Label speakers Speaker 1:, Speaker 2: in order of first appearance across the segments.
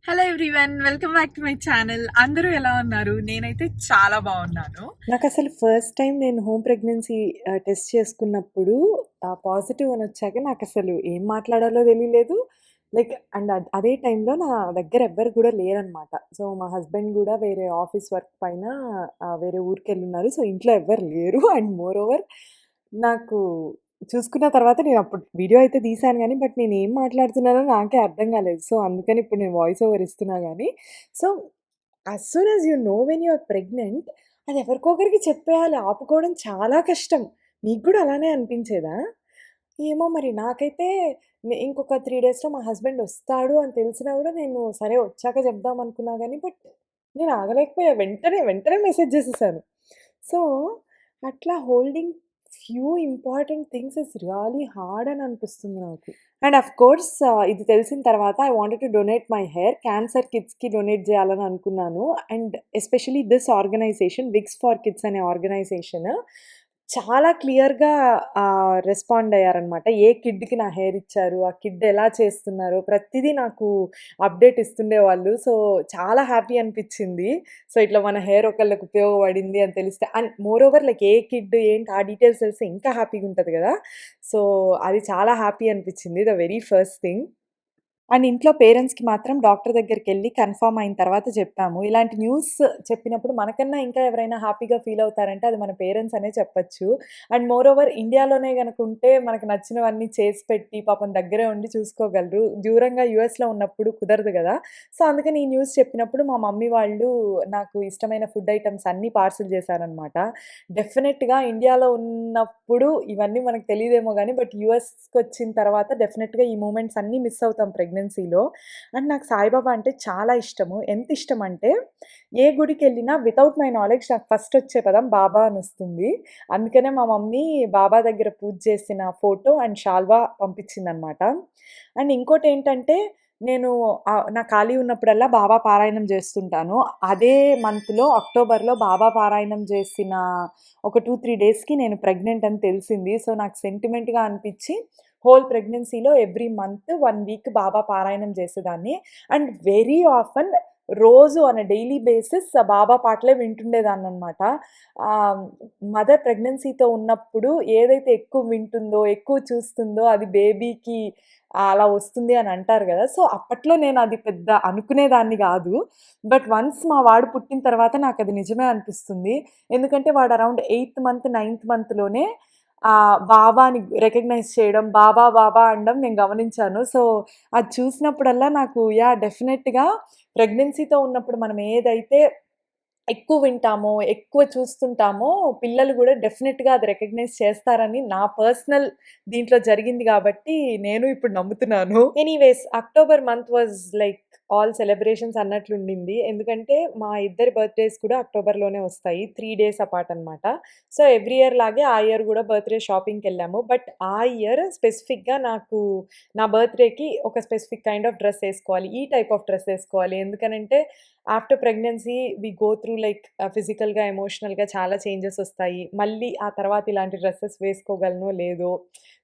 Speaker 1: Hello everyone, welcome back to my channel. అందరూ ఎలా ఉన్నారు? నేనైతే చాలా బాగున్నాను.
Speaker 2: నాకసలు ఫస్ట్ టైం నేను హోమ్ ప్రెగ్నెన్సీ టెస్ట్ చేసుకున్నప్పుడు పాజిటివ్ అనొచ్చాక నాకసలు ఏం మాట్లాడాలో తెలీలేదు. అండ్ అదే టైంలో నా దగ్గర ఎవ్వరు కూడా లేరనమాట. సో, మా హస్బెండ్ గూడా వేరే ఆఫీస్ వర్క్ పైన వేరే ఊరికెళ్ళున్నారు. సో, ఇంట్లో ఎవ్వరు లేరు. అండ్ మోర్ ఓవర్ నాకు చూసుకున్న తర్వాత నేనప్పుడు వీడియో అయితే తీశాను గానీ, బట్ నేనేం మాట్లాడుతున్నానో నాకే అర్థం కాలేదు. సో, అందుకని ఇప్పుడు నేను వాయిస్ ఓవర్ ఇస్తున్నా గానీ, so, as soon as you know when you are pregnant అది ఎవరికొకరికి చెప్పేయాలి. ఆపుకోవడం చాలా కష్టం. మీకు గూడా అలానే అనిపించేదా? ఏమో మరి నాకైతే ఇంకొక 3 డేస్‌లో మా హస్బెండ్ ఒస్తాడు అని తెలిసినా గూడా నేను సరే వచ్చాక చెప్దాం అనుకున్నా గానీ, బట్ నేను ఆగలేకపోయా. వెంటనే మెసేజ్ చేసేసాను. సో, అట్లా holding few important things is really hard అని అనిపిస్తుంది నాకు. అండ్ ఆఫ్ కోర్స్ ఇది తెలిసిన తర్వాత I wanted to donate my hair. Cancer కిడ్స్‌కి డొనేట్ జేయాలని అనుకున్నాను. And especially this organization wigs for kids అనే ఆర్గనైజేషన్ చాలా క్లియర్‌గా రెస్పాండ్ అయ్యారనమాట. ఏ కిడ్‌కి నా హెయిర్ ఇచ్చారు, ఆ కిడ్ ఎలా చేస్తున్నారో ప్రతిదీ నాకు అప్డేట్ ఇస్తుండేవాళ్ళు. సో, చాలా హ్యాపీ అనిపిచ్చింది. సో, ఇట్లా మన హెయిర్ ఒకళ్ళకి ఉపయోగపడింది అని తెలిస్తే and more over a kid ఏంటి ఆ డీటెయిల్స్ తెలిస్తే ఇంకా హ్యాపీగుంటది గదా! సో, అది చాలా హ్యాపీ అనిపిచ్చింది. The very first thing. And ఇంట్లో పేరెంట్స్‌కి మాత్రం డాక్టర్ దగ్గరికెళ్లి కన్ఫర్మ్ అయిన తర్వాత చెప్పాము. ఇలాంటి న్యూస్ చెప్పినప్పుడు మనకన్నా ఇంకా ఎవరైనా హ్యాపీగా ఫీల్ అవుతారంటే అది మన పేరెంట్స్ అనే చెప్పొచ్చు. అండ్ మోర్ ఓవర్ ఇండియాలోనే గనుక ఉంటే మనకు నచ్చినవన్నీ చేసి పెట్టి పాపం దగ్గరే ఉండి చూసుకోగలరు. దూరంగా యూఎస్‌లో ఉన్నప్పుడు కుదరదు గదా! సో, అందుకని ఈ న్యూస్ చెప్పినప్పుడు మా మమ్మీ వాళ్ళు నాకు ఇష్టమైన ఫుడ్ ఐటెమ్స్ అన్నీ పార్సెల్ చేశారనమాట. డెఫినెట్‌గా ఇండియాలో ఉన్నప్పుడు ఇవన్నీ మనకు తెలీదేమో గానీ, బట్ యూఎస్‌కొచ్చిన తర్వాత డెఫినెట్‌గా ఈ మూమెంట్స్ అన్నీ మిస్ అవుతాం ప్రెగ్నెన్సీలో. అండ్ నాకు సాయిబాబా అంటే చాలా ఇష్టము. ఎంత ఇష్టమంటే, ఏ గుడికెళ్ళినా వితౌట్ మై నాలెడ్జ్ నాకు ఫస్ట్ వచ్చే పదం బాబా అనొస్తుంది. అందుకనే మా మమ్మీ బాబా దగ్గర పూజ చేసిన ఫోటో అండ్ శాల్వా పంపించిందనమాట. అండ్ ఇంకోటేంటంటే నేను నా ఖాళీ ఉన్నప్పుడల్లా బాబా పారాయణం జేస్తుంటాను. అదే మంత్‌లో అక్టోబర్‌లో బాబా పారాయణం జేసిన ఒక 2, 3 డేస్‌కి నేను ప్రెగ్నెంట్ అని తెలిసింది. సో, నాకు సెంటిమెంట్‌గా అనిపిచ్చి హోల్ ప్రెగ్నెన్సీలో ఎవ్రీ మంత్ 1 వీక్ బాబా పారాయణం చేసేదాన్ని. అండ్ వెరీ ఆఫెన్ రోజు ఆన్ ఎ డైలీ బేసిస్ బాబా పాటలే వింటుండేదాన్ననమాట. ఆహ్, మదర్ ప్రెగ్నెన్సీతో ఉన్నప్పుడు ఏదైతే ఎక్కువ వింటుందో, ఎక్కువ చూస్తుందో అది బేబీకి అలా వస్తుంది అని అంటారు గదా! సో, అప్పట్లో నేనది పెద్ద అనుకునేదాన్ని గాదు. బట్ వన్స్ మా వాడు పుట్టిన తర్వాత నాకది నిజమే అనిపిస్తుంది. ఎందుకంటే వాడు అరౌండ్ 8థ్ మంత్, 9థ్ మంత్‌లోనే బాబాని రికగ్నైజ్ చేయడం, బాబా, బాబా అనడం నేను గమనించాను. సో, అది చూసినప్పుడల్లా నాకు యాహ్! డెఫినెట్‌గా ప్రెగ్నెన్సీతో ఉన్నప్పుడు మనం ఏదైతే ఎక్కువ వింటామో, ఎక్కువ చూస్తుంటామో, పిల్లలు గూడా డెఫినెట్‌గా అది రికగ్నైజ్ చేస్తారని నా పర్సనల్ దీంట్లో జరిగింది గాబట్టి, నేను ఇప్పుడు నమ్ముతున్నాను. Anyways October month was all celebrations అన్నట్లుండింది. ఎందుకంటే, మా ఇద్దరి బర్త్‌డేస్ కూడా అక్టోబర్‌లోనే వస్తాయి. 3 డేస్ అపార్ట్ అనమాట. సో, ఎవ్రీ ఇయర్ లాగే ఆ ఇయర్ గూడా బర్త్‌డే షాపింగ్‌కెళ్ళాము. బట్ ఆ ఇయర్ స్పెసిఫిక్‌గా నాకు నా బర్త్‌డేకి ఒక స్పెసిఫిక్ కైండ్ ఆఫ్ డ్రెస్ ఏసుకోవాలి. ఈ టైప్ ఆఫ్ డ్రెస్ ఏసుకోవాలి. ఎందుకనంటే after pregnancy we go through ఫిజికల్‌గా, ఎమోషనల్‌గా చాలా చేంజెస్ ఒస్తాయి. మళ్ళీ ఆ తర్వాత ఇలాంటి డ్రెసెస్ వేసుకోగలనో లేదో.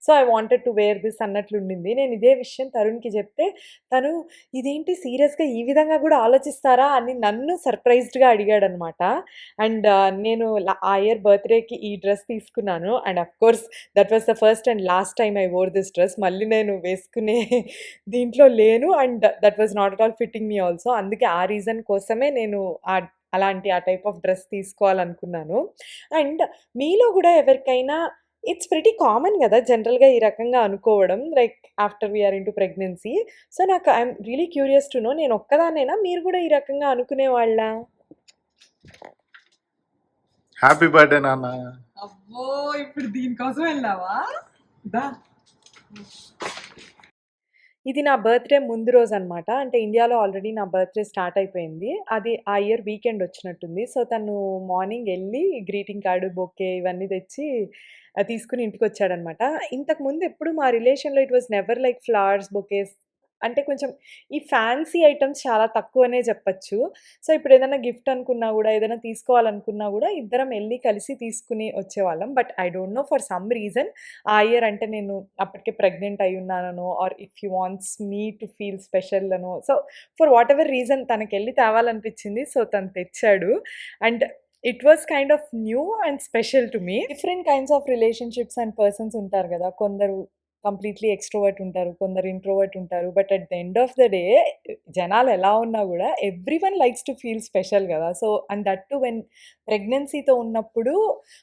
Speaker 2: So, I wanted to wear this అన్నట్లుండింది. నేను ఇదే విషయం తరుణ్‌కి జెప్తే తను ఇదేంటి సీరియస్‌గా ఈ విధంగా గూడా ఆలోచిస్తారా అని నన్ను సర్ప్రైజ్డ్‌గా అడిగాడనమాట. అండ్ నేను ఆ ఇయర్ బర్త్‌డేకి ఈ డ్రెస్ తీసుకున్నాను. And of course that was the first and last time I wore this dress. మళ్ళీ నేను వేసుకునే దీంట్లో లేను. And that was not at all fitting me also. అందుకే ఆ రీజన్ కోసమే నేను అలాంటి ఆ టైప్ ఆఫ్ డ్రెస్ తీసుకోవాలనుకున్నాను. అండ్ మీలో గూడా ఎవరికైనా ఇట్స్ ప్రిటీ కామన్ గదా! జనరల్‌గా ఈ రకంగా అనుకోవడం. After we are into pregnancy. So, నాకు I am really curious to know నేను ఒక్కదాన్నేనా? మీరు గూడా ఈ రకంగా అనుకునేవాళ్ళా?
Speaker 3: హ్యాపీ బర్త్‌డే నాన్న.
Speaker 1: అబ్బో! ఇప్పుడు దీనికోసం వెళ్ళావా? దా.
Speaker 2: ఇది నా బర్త్‌డే ముందు రోజనమాట. అంటే ఇండియాలో ఆల్రెడీ నా బర్త్‌డే స్టార్ట్ అయిపోయింది. అది ఆ ఇయర్ వీకెండ్ వచ్చినట్టుంది. సో, తను మార్నింగ్ ఎళ్లి గ్రీటింగ్ కార్డ్, బొకే ఇవన్నీ తెచ్చి తీసుకొని ఇంటికొచ్చాడనమాట. ఇంతకుముందు ఎప్పుడు మా రిలేషన్‌లో it was never flowers, bouquets అంటే కొంచెం ఈ ఫ్యాన్సీ ఐటెమ్స్ చాలా తక్కువనే చెప్పొచ్చు. సో, ఇప్పుడేదైనా గిఫ్ట్ అనుకున్నా గూడా, ఏదైనా తీసుకోవాలనుకున్నా గూడా ఇద్దరం ఎళ్లి కలిసి తీసుకొని వచ్చేవాళ్ళం. But I don't know for some reason ఆ ఇయర్ అంటే నేను అప్పటికే ప్రెగ్నెంట్ అయ్యున్నాననో or if he wants me to feel special అనో సో, ఫర్ వాటెవర్ రీజన్ తనకెళ్ళి తేవాలనిపించింది. సో, తను తెచ్చాడు. And it was kind of new and special to me. Different kinds of relationships and persons ఉంటారు గదా! కొందరు కంప్లీట్‌లీ ఎక్స్‌ట్రోవర్ట్ ఉంటారు. కొందరు ఇంట్రోవర్ట్ ఉంటారు. But at the end of the day జనాలు ఎలా ఉన్నా గూడా everyone likes to feel special గదా! So, and that too when ప్రెగ్నెన్సీతో ఉన్నప్పుడు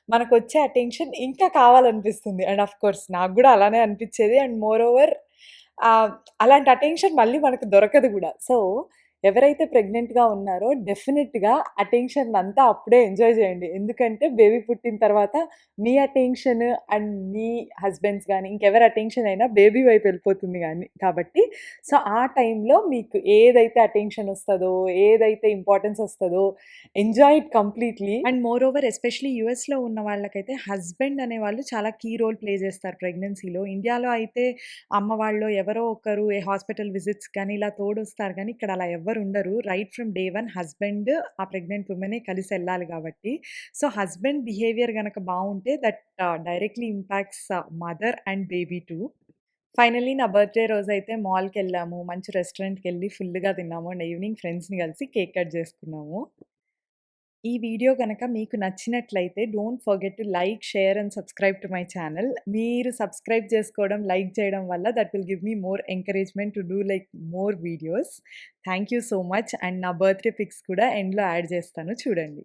Speaker 2: మనకొచ్చే అటెన్షన్ ఇంకా కావాలనిపిస్తుంది. అండ్ ఆఫ్ కోర్స్ నాకు గూడా అలానే అనిపిచ్చేది. అండ్ మోర్ ఓవర్ ఆహ్, అలాంటి అటెన్షన్ మళ్ళీ మనకు దొరకదు గూడా. సో, ఎవరైతే ప్రెగ్నెంట్‌గా ఉన్నారో డెఫినిట్‌గా అటెన్షన్‌నంతా అప్పుడే ఎంజాయ్ జేయండి. ఎందుకంటే బేబీ పుట్టిన తర్వాత మీ అటెన్షన్ అండ్ మీ హస్బెండ్స్ గానీ, ఇంకెవరి అటెన్షన్ అయినా బేబీ వైపు వెళ్ళిపోతుంది కాబట్టి సో, ఆ టైంలో మీకు ఏదైతే అటెన్షన్ ఒస్తదో, ఏదైతే ఇంపార్టెన్స్ ఒస్తదో enjoy it completely. And moreover especially యూఎస్‌లో ఉన్న వాళ్ళకైతే హస్బెండ్ అనేవాళ్ళు చాలా కీ రోల్ ప్లే జేస్తారు ప్రెగ్నెన్సీలో. ఇండియాలో అయితే అమ్మ వాళ్ళో ఎవరో ఒకరు హాస్పిటల్ విజిట్స్ కానీ ఇలా తోడొస్తారు కానీ ఇక్కడ అలా ఎవ్వరు ఉండరు. రైట్ ఫ్రమ్ డే 1 హస్బెండ్ ఆ ప్రెగ్నెంట్ వుమెనే కలిసి ఎళ్ళాలి కాబట్టి. సో, హస్బెండ్ బిహేవియర్ గనక బావుంటే that directly impacts mother and baby two. Finally నా బర్త్‌డే రోజైతే మాల్‌కెళ్ళాము. మంచి రెస్టారెంట్‌కెళ్ళి ఫుల్‌గా తిన్నాము. అండ్ ఈవినింగ్ ఫ్రెండ్స్‌ని కలిసి కేక్ కట్ చేసుకున్నాము. ఈ వీడియో గనక మీకు నచ్చినట్లయితే don't forget to like, share and subscribe to my channel. మీరు సబ్స్క్రైబ్ చేసుకోవడం, లైక్ చేయడం వల్ల that will give me more encouragement to do like more videos. Thank you so much. And నా బర్త్‌డే పిక్స్ కూడా ఎండ్‌లో యాడ్ చేస్తాను చూడండి.